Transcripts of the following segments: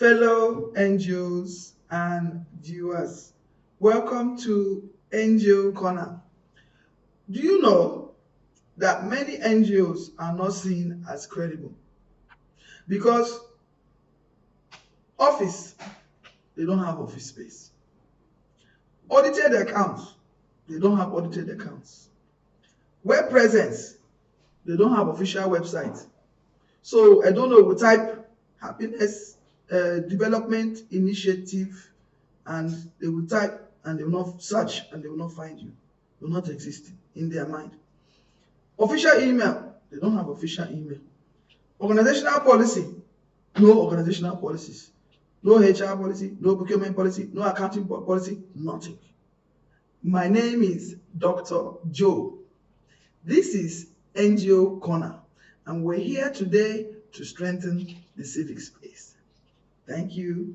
fellow NGOs and viewers. Welcome to NGO Corner. Do you know that many NGOs are not seen as credible? Because office, they don't have office space. Audited accounts, they don't have audited accounts. Web presence, they don't have official website. So I don't know, we type happiness development initiative and they will type and they will not search and they will not find you. They will not exist in their mind. Official email, they don't have official email. Organizational policy, no organizational policies. No HR policy, no procurement policy, no accounting policy, nothing. My name is Dr. Joe. This is NGO Corner, and we're here today to strengthen the civic space. Thank you.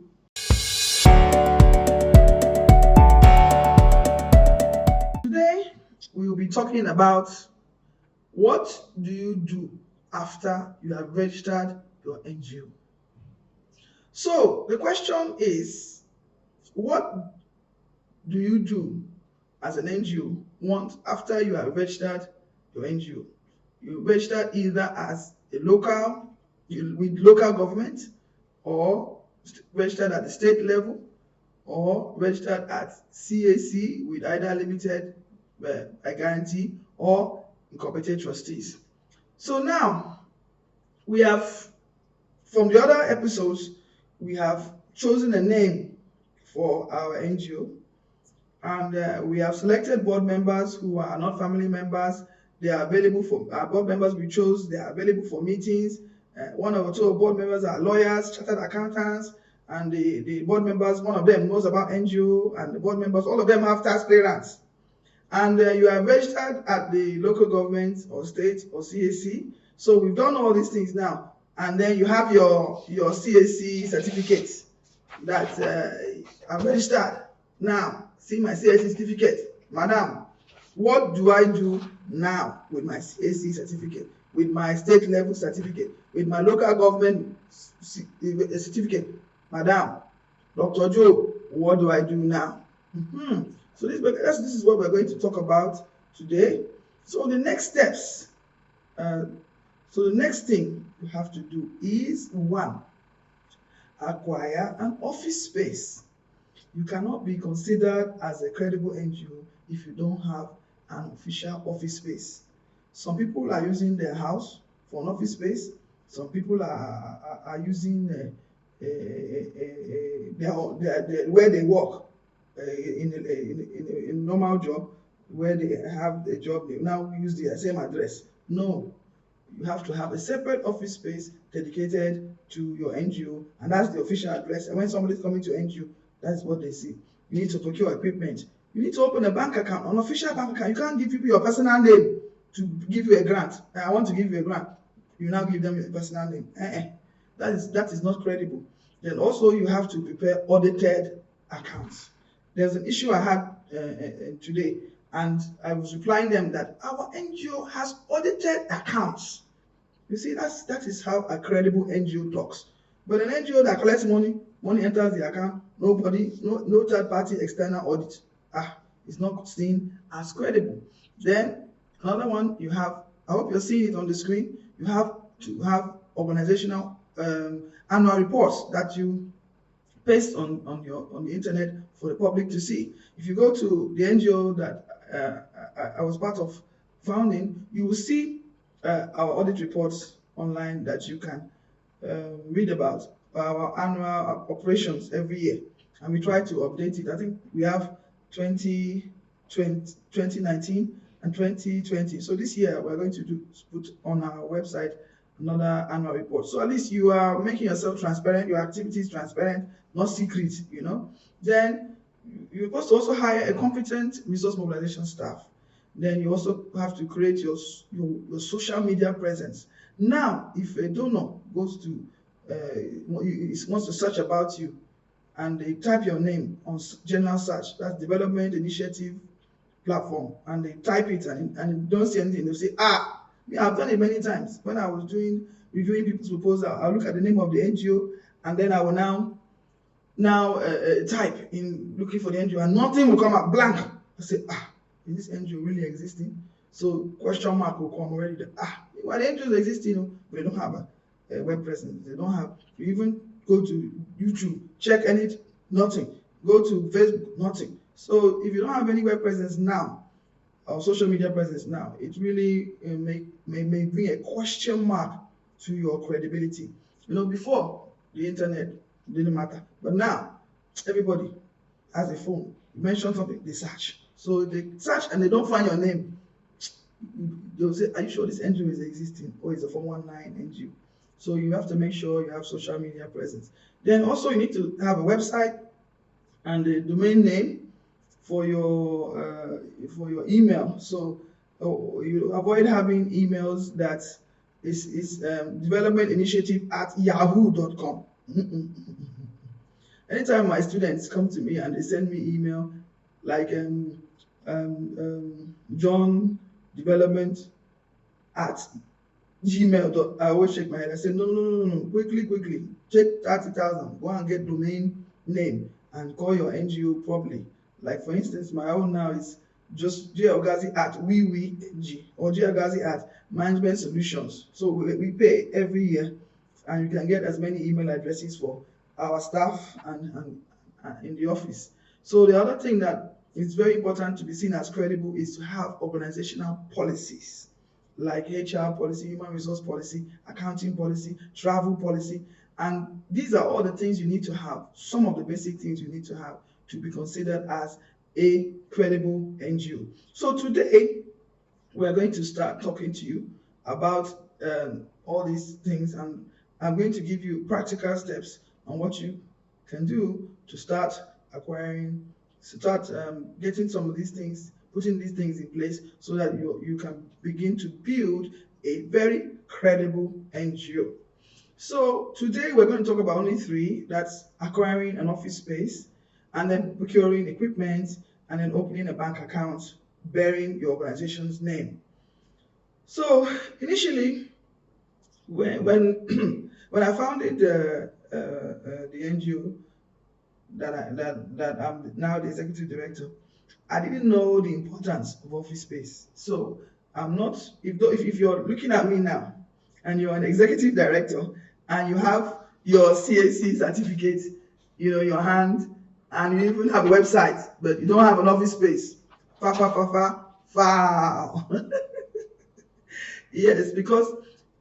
Today, we will be talking about what do you do after you have registered your NGO. So the question is, what do you do as an NGO once after you have registered your NGO? You register either as a local, with local government, or registered at the state level, or registered at CAC with either limited by guarantee or incorporated trustees. So now we have, from the other episodes, we have chosen a name for our NGO, and we have selected board members who are not family members. They are available for our board members we chose. They are available for meetings. One or two board members are lawyers, chartered accountants, and the board members, one of them knows about NGO, and the board members, all of them have tax clearance. And you are registered at the local government or state or CAC. So we've done all these things now. And then you have your CAC certificate that I'm registered. Now, see my CAC certificate. Madam, what do I do now with my CAC certificate, with my state level certificate, with my local government certificate? Madam, Dr. Joe, what do I do now? So this is what we're going to talk about today. So the next steps, so the next thing you have to do is, one, acquire an office space. You cannot be considered as a credible NGO if you don't have an official office space. Some people are using their house for an office space. Some people are using where they work in a normal job, where they have the job, they now use the same address. No. You have to have a separate office space dedicated to your NGO, and that's the official address. And when somebody's coming to NGO, that's what they see. You need to procure equipment. You need to open a bank account, an official bank account. You can't give people your personal name to give you a grant. I want to give you a grant. You now give them your personal name. That is not credible. Then also you have to prepare audited accounts. There's an issue I had today, and I was replying them that our NGO has audited accounts. You see, that is how a credible NGO talks. But an NGO that collects money enters the account, no third party external audit, it's not seen as credible. Then another one you have, I hope you're seeing it on the screen, you have to have organizational annual reports that you paste on the internet for the public to see. If you go to the NGO that I was part of founding, you will see our audit reports online that you can read about our annual operations every year, and we try to update it. I think we have 2019 and 2020. So this year we're going to put on our website another annual report. So at least you are making yourself transparent, your activities transparent, not secret, Then you're supposed to also hire a competent resource mobilization staff. Then you also have to create your social media presence. Now, if a donor goes to, wants to search about you, and they type your name on general search, that's development initiative platform, and they type it and don't see anything, they'll say, I've done it many times. When I was reviewing people's proposal, I'll look at the name of the NGO, and then I will now now type in looking for the NGO and nothing will come up, blank. I say, is this NGO really existing? So question mark will come already. Well, the NGOs existing, but they don't have a web presence. They don't have. You even go to YouTube, check any, nothing. Go to Facebook, nothing. So if you don't have any web presence now, or social media presence now, it really may bring a question mark to your credibility. Before the internet didn't matter, but now everybody has a phone. You mention something, they search. So they search and they don't find your name. They'll say, are you sure this NGO is existing or is a 419 NGO? So you have to make sure you have social media presence. Then also you need to have a website and a domain name for your email. So you avoid having emails that is development initiative at yahoo.com. Anytime my students come to me and they send me email like John development at gmail. I always shake my head. I say no. Quickly. Check 30,000. Go and get domain name and call your NGO properly. Like for instance, my own now is just Ogazi at WEWE or Ogazi at Management Solutions. So we pay every year, and you can get as many email addresses for our staff and in the office. So the other thing that is very important to be seen as credible is to have organizational policies like HR policy, human resource policy, accounting policy, travel policy, and these are all the things you need to have. Some of the basic things you need to have to be considered as a credible NGO. So today, we're going to start talking to you about all these things, and I'm going to give you practical steps on what you can do to start acquiring, getting some of these things, putting these things in place so that you can begin to build a very credible NGO. So today we're going to talk about only three. That's acquiring an office space, and then procuring equipment, and then opening a bank account bearing your organization's name. So initially, when I founded the NGO that I'm now the executive director, I didn't know the importance of office space. So I'm not, if you're looking at me now and you're an executive director and you have your CAC certificate, your hand, and you even have a website, but you don't have an office space, foul. Yes, because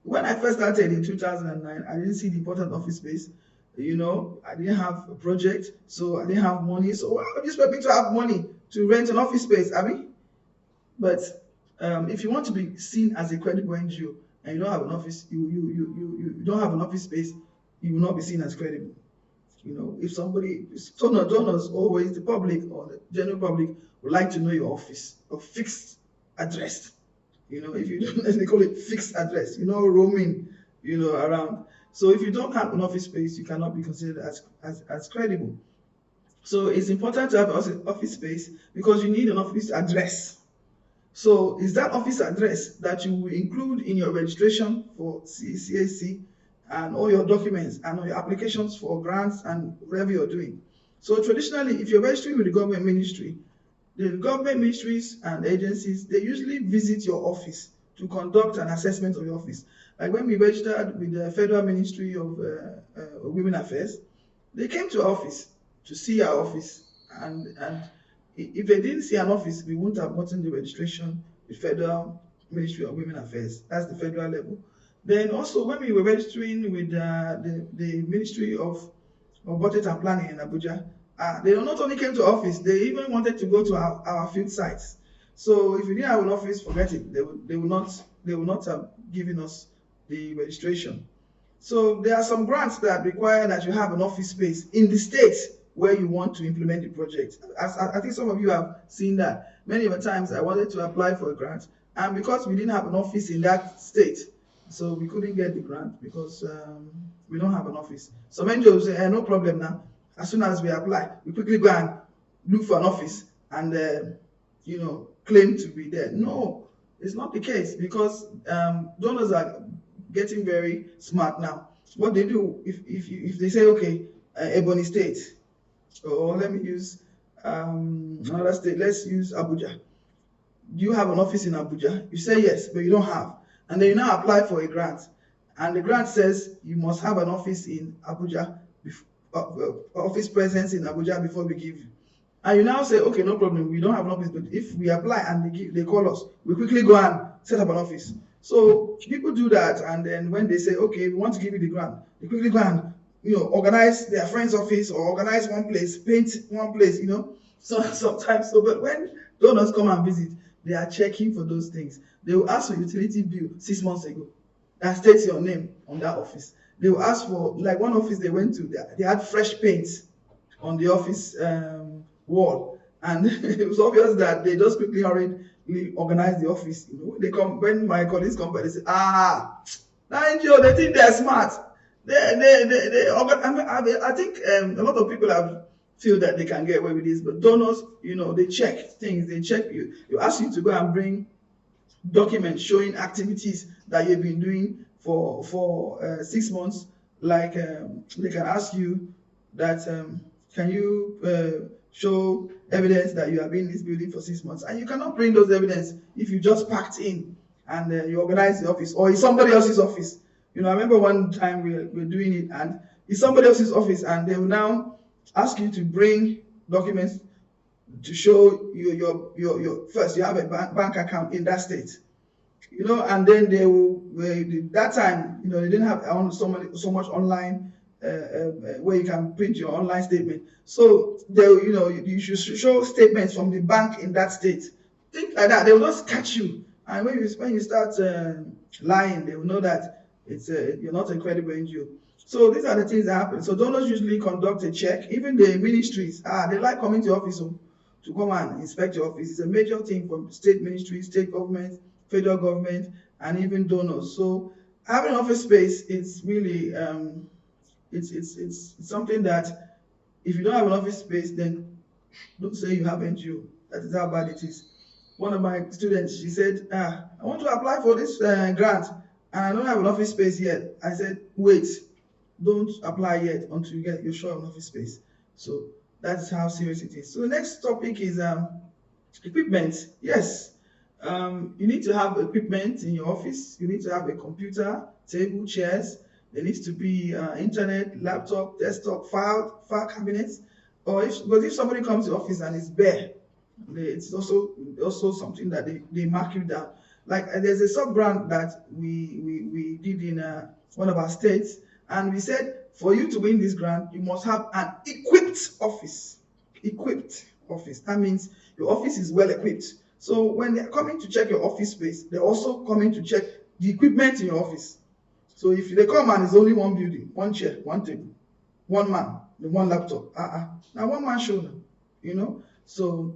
when I first started in 2009, I didn't see the important office space. I didn't have a project, so I didn't have money. So why would you expect me to have money to rent an office space? But if you want to be seen as a credible NGO and you don't have an office, you don't have an office space, you will not be seen as credible. If donors, always the public or the general public would like to know your office, a fixed address. If you don't, they call it fixed address, roaming, around. So if you don't have an office space, you cannot be considered as credible. So it's important to have an office space because you need an office address. So is that office address that you will include in your registration for CAC and all your documents and all your applications for grants and whatever you're doing. So traditionally, if you're registering with the government ministry, the government ministries and agencies, they usually visit your office to conduct an assessment of your office. Like when we registered with the Federal Ministry of Women Affairs, they came to our office to see our office, and if they didn't see an office, we wouldn't have gotten the registration with Federal Ministry of Women Affairs. That's the federal level. Then also when we were registering with the Ministry of Budget and Planning in Abuja, they not only came to office, they even wanted to go to our field sites. So if you didn't have an office, forget it. They will not have given us the registration. So there are some grants that require that you have an office space in the state where you want to implement the project. I think some of you have seen that. Many of the times I wanted to apply for a grant, and because we didn't have an office in that state, so we couldn't get the grant because we don't have an office. Some NGOs say, no problem now. As soon as we apply, we quickly go and look for an office and claim to be there. No, it's not the case because donors are getting very smart now. What they do, if they say, okay, Ebony State, Or let me use another state. Let's use Abuja. Do you have an office in Abuja? You say yes, but you don't have. And then you now apply for a grant. And the grant says you must have an office in Abuja, office presence in Abuja before we give you. And you now say, okay, no problem, we don't have an office, but if we apply and they call us, we quickly go and set up an office. So people do that, and then when they say, okay, we want to give you the grant, they quickly go and organize their friend's office or organize one place, paint one place, So sometimes, but when donors come and visit, they are checking for those things. They will ask for utility bill 6 months ago that states your name on that office. They will ask for, like one office they went to, they had fresh paint on the office wall, and it was obvious that they just quickly hurriedly organized the office. They come when my colleagues come by, they say, that NGO, they think they're smart. I think a lot of people feel that they can get away with this, but donors, they check things. They check you. You ask you to go and bring documents showing activities that you've been doing for 6 months. Like they can ask you that can you show evidence that you have been in this building for 6 months, and you cannot bring those evidence if you just packed in and you organize the office or it's somebody else's office. I remember one time we were doing it, and it's somebody else's office, and they will now ask you to bring documents to show your first you have a bank account in that state, and then they will that time they didn't have so much online where you can print your online statement. So they you should show statements from the bank in that state, things like that. They will just catch you, and when you start lying, they will know that you're not a credible NGO. So these are the things that happen. So donors usually conduct a check. Even the ministries, they like coming to your office to come and inspect your office. It's a major thing for state ministries, state government, federal government, and even donors. So having office space is really it's something that if you don't have an office space, then don't say you have NGO. That is how bad it is. One of my students, she said, I want to apply for this grant, and I don't have an office space yet. I said, wait, don't apply yet until you get your sure an office space. So that's how serious it is. So the next topic is equipment. Yes, you need to have equipment in your office. You need to have a computer, table, chairs. There needs to be internet, laptop, desktop, file cabinets. But if somebody comes to the office and it's bare, it's also something that they mark you down. Like there's a sub grant that we did in one of our states, and we said for you to win this grant, you must have an equipped office. Equipped office. That means your office is well equipped. So when they're coming to check your office space, they're also coming to check the equipment in your office. So if they come and it's only one building, one chair, one table, one man, one laptop, now one man show now, So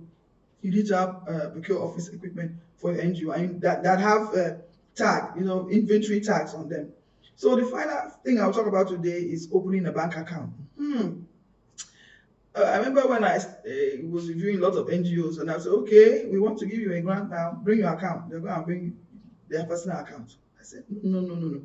you need to have procure office equipment for your NGO, and that have tag, inventory tags on them. So the final thing I'll talk about today is opening a bank account. I remember when I was reviewing lots of NGOs, and I said, okay, we want to give you a grant now, bring your account. They're going to bring their personal account. I said, no.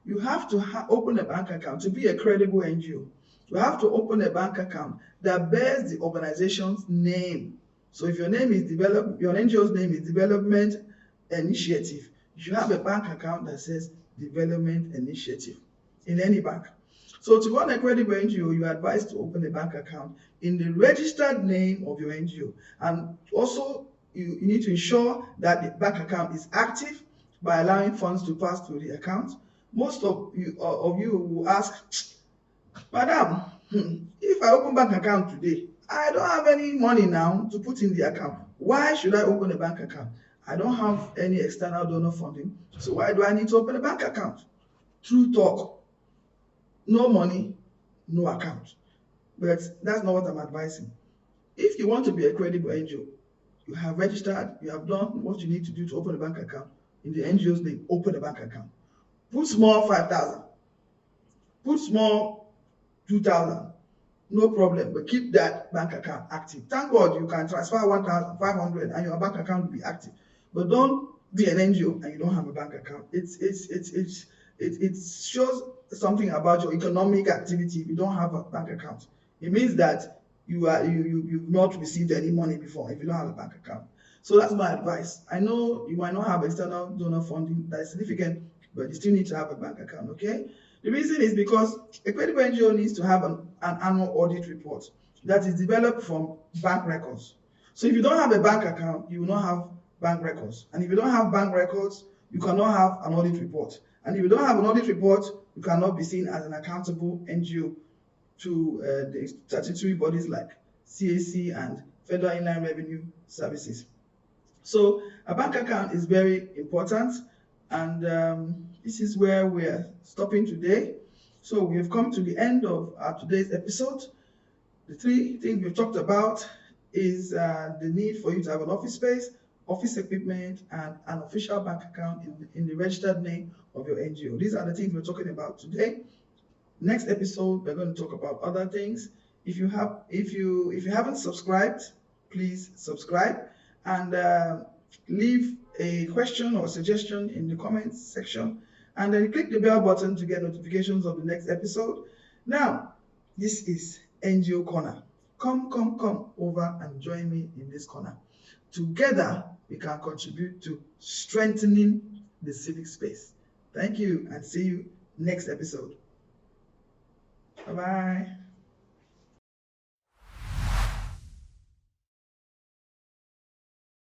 You have to open a bank account to be a credible NGO. You have to open a bank account that bears the organization's name. So if your name is your NGO's name is Development Initiative, you should have a bank account that says Development Initiative in any bank. So to run a credible NGO, you are advised to open a bank account in the registered name of your NGO. And also, you need to ensure that the bank account is active by allowing funds to pass through the account. Most of you will ask, Madam, if I open bank account today, I don't have any money now to put in the account. Why should I open a bank account? I don't have any external donor funding, so why do I need to open a bank account? True talk. No money, no account. But that's not what I'm advising. If you want to be a credible NGO, you have registered, you have done what you need to do to open a bank account. In the NGO's name, open a bank account. Put small 5,000. Put small 2,000. No problem, but keep that bank account active. Thank God you can transfer 1,500 and your bank account will be active. But don't be an NGO and you don't have a bank account. It shows something about your economic activity if you don't have a bank account. It means that you've not received any money before if you don't have a bank account. So that's my advice. I know you might not have external donor funding that is significant, but you still need to have a bank account, okay? The reason is because a credible NGO needs to have an annual audit report that is developed from bank records. So if you don't have a bank account, you will not have bank records. And if you don't have bank records, you cannot have an audit report. And if you don't have an audit report, you cannot be seen as an accountable NGO to the statutory bodies like CAC and Federal Inland Revenue Services. So a bank account is very important, and this is where we're stopping today. So we have come to the end of today's episode. The three things we've talked about is the need for you to have an office space, office equipment, and an official bank account in the registered name of your NGO. These are the things we're talking about today. Next episode, we're going to talk about other things. If you haven't subscribed, please subscribe and leave a question or suggestion in the comments section, and then click the bell button to get notifications of the next episode. Now, this is NGO Corner. Come over and join me in this corner. Together, we can contribute to strengthening the civic space. Thank you, and see you next episode. Bye-bye.